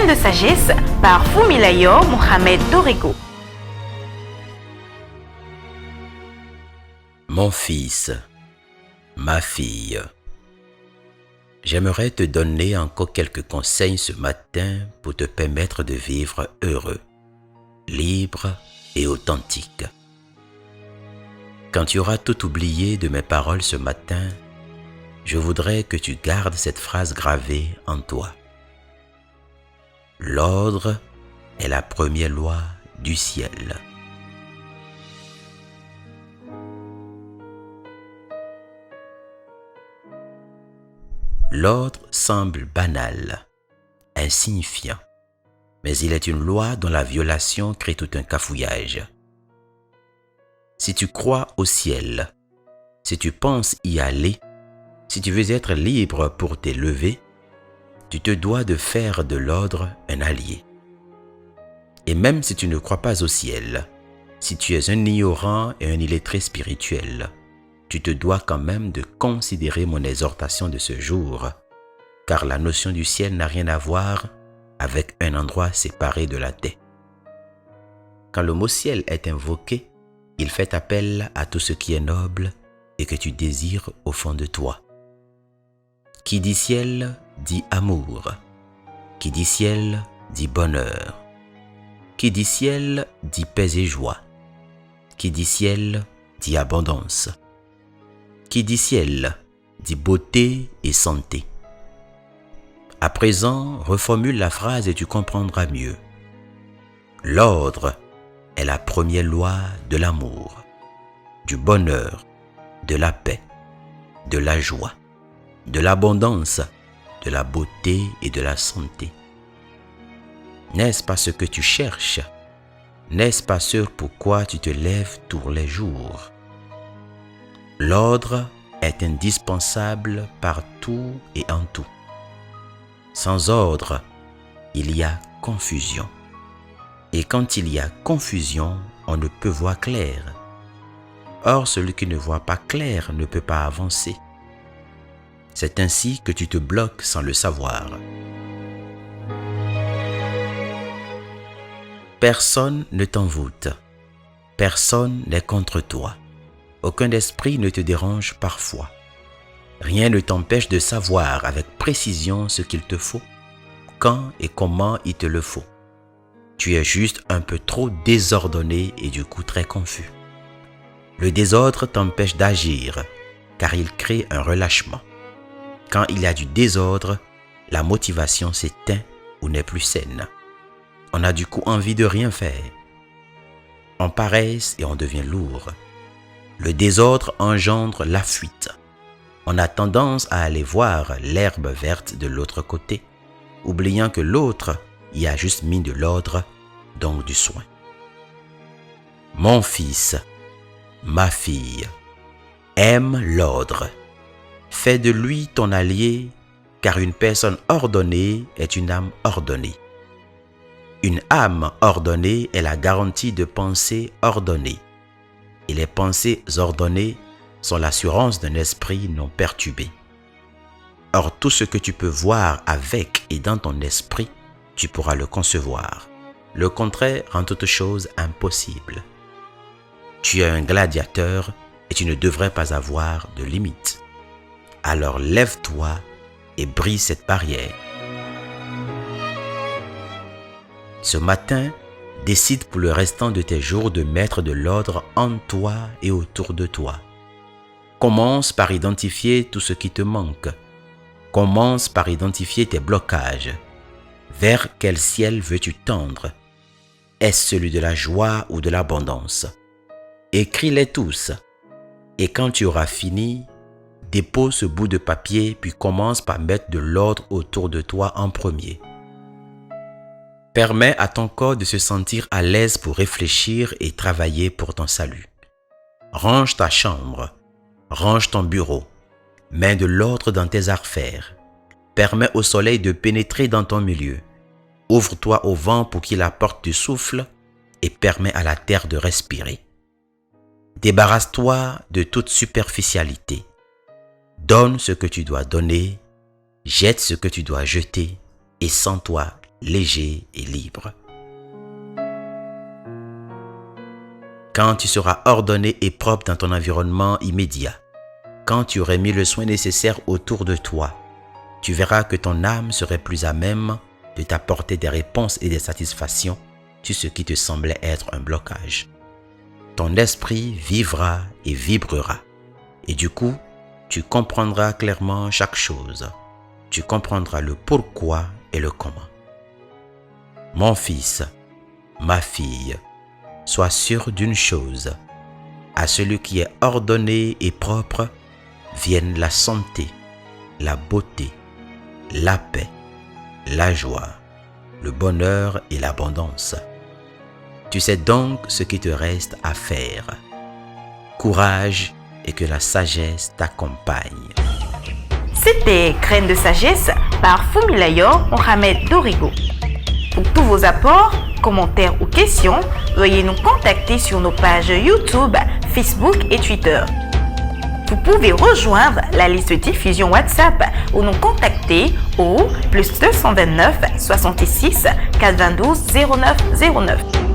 Graines de sagesse par Fumilayo Mohamed Dorigo. Mon fils, ma fille, j'aimerais te donner encore quelques conseils ce matin pour te permettre de vivre heureux, libre et authentique. Quand tu auras tout oublié de mes paroles ce matin, je voudrais que tu gardes cette phrase gravée en toi. L'ordre est la première loi du ciel. L'ordre semble banal, insignifiant, mais il est une loi dont la violation crée tout un cafouillage. Si tu crois au ciel, si tu penses y aller, si tu veux être libre pour t'élever, tu te dois de faire de l'ordre un allié. Et même si tu ne crois pas au ciel, si tu es un ignorant et un illettré spirituel, tu te dois quand même de considérer mon exhortation de ce jour, car la notion du ciel n'a rien à voir avec un endroit séparé de la terre. Quand le mot ciel est invoqué, il fait appel à tout ce qui est noble et que tu désires au fond de toi. Qui dit ciel dit amour. Qui dit ciel dit bonheur. Qui dit ciel dit paix et joie. Qui dit ciel dit abondance. Qui dit ciel dit beauté et santé. À présent, reformule la phrase et tu comprendras mieux. L'ordre est la première loi de l'amour, du bonheur, de la paix, de la joie, de l'abondance, de la beauté et de la santé. N'est-ce pas ce que tu cherches? N'est-ce pas ce pourquoi tu te lèves tous les jours? L'ordre est indispensable partout et en tout. Sans ordre, il y a confusion. Et quand il y a confusion, on ne peut voir clair. Or, celui qui ne voit pas clair ne peut pas avancer. C'est ainsi que tu te bloques sans le savoir. Personne ne t'envoûte. Personne n'est contre toi. Aucun esprit ne te dérange parfois. Rien ne t'empêche de savoir avec précision ce qu'il te faut, quand et comment il te le faut. Tu es juste un peu trop désordonné et du coup très confus. Le désordre t'empêche d'agir, car il crée un relâchement. Quand il y a du désordre, la motivation s'éteint ou n'est plus saine. On a du coup envie de rien faire. On paresse et on devient lourd. Le désordre engendre la fuite. On a tendance à aller voir l'herbe verte de l'autre côté, oubliant que l'autre y a juste mis de l'ordre, donc du soin. Mon fils, ma fille, aime l'ordre. Fais de lui ton allié, car une personne ordonnée est une âme ordonnée. Une âme ordonnée est la garantie de pensées ordonnées. Et les pensées ordonnées sont l'assurance d'un esprit non perturbé. Or, tout ce que tu peux voir avec et dans ton esprit, tu pourras le concevoir. Le contraire rend toute chose impossible. Tu es un gladiateur et tu ne devrais pas avoir de limites. Alors lève-toi et brise cette barrière. Ce matin, décide pour le restant de tes jours de mettre de l'ordre en toi et autour de toi. Commence par identifier tout ce qui te manque. Commence par identifier tes blocages. Vers quel ciel veux-tu tendre? Est-ce celui de la joie ou de l'abondance? Écris-les tous. Et quand tu auras fini, dépose ce bout de papier puis commence par mettre de l'ordre autour de toi en premier. Permets à ton corps de se sentir à l'aise pour réfléchir et travailler pour ton salut. Range ta chambre, range ton bureau, mets de l'ordre dans tes affaires. Permets au soleil de pénétrer dans ton milieu. Ouvre-toi au vent pour qu'il apporte du souffle et permets à la terre de respirer. Débarrasse-toi de toute superficialité. Donne ce que tu dois donner, jette ce que tu dois jeter et sens-toi léger et libre. Quand tu seras ordonné et propre dans ton environnement immédiat, quand tu aurais mis le soin nécessaire autour de toi, tu verras que ton âme serait plus à même de t'apporter des réponses et des satisfactions sur ce qui te semblait être un blocage. Ton esprit vivra et vibrera. Et du coup, tu comprendras clairement chaque chose. Tu comprendras le pourquoi et le comment. Mon fils, ma fille, sois sûr d'une chose. À celui qui est ordonné et propre, viennent la santé, la beauté, la paix, la joie, le bonheur et l'abondance. Tu sais donc ce qui te reste à faire. Courage et que la sagesse t'accompagne. C'était Graines de sagesse par Fumilayo Mohamed Dorigo. Pour tous vos apports, commentaires ou questions, veuillez nous contacter sur nos pages YouTube, Facebook et Twitter. Vous pouvez rejoindre la liste de diffusion WhatsApp ou nous contacter au +229 66 422 09 09.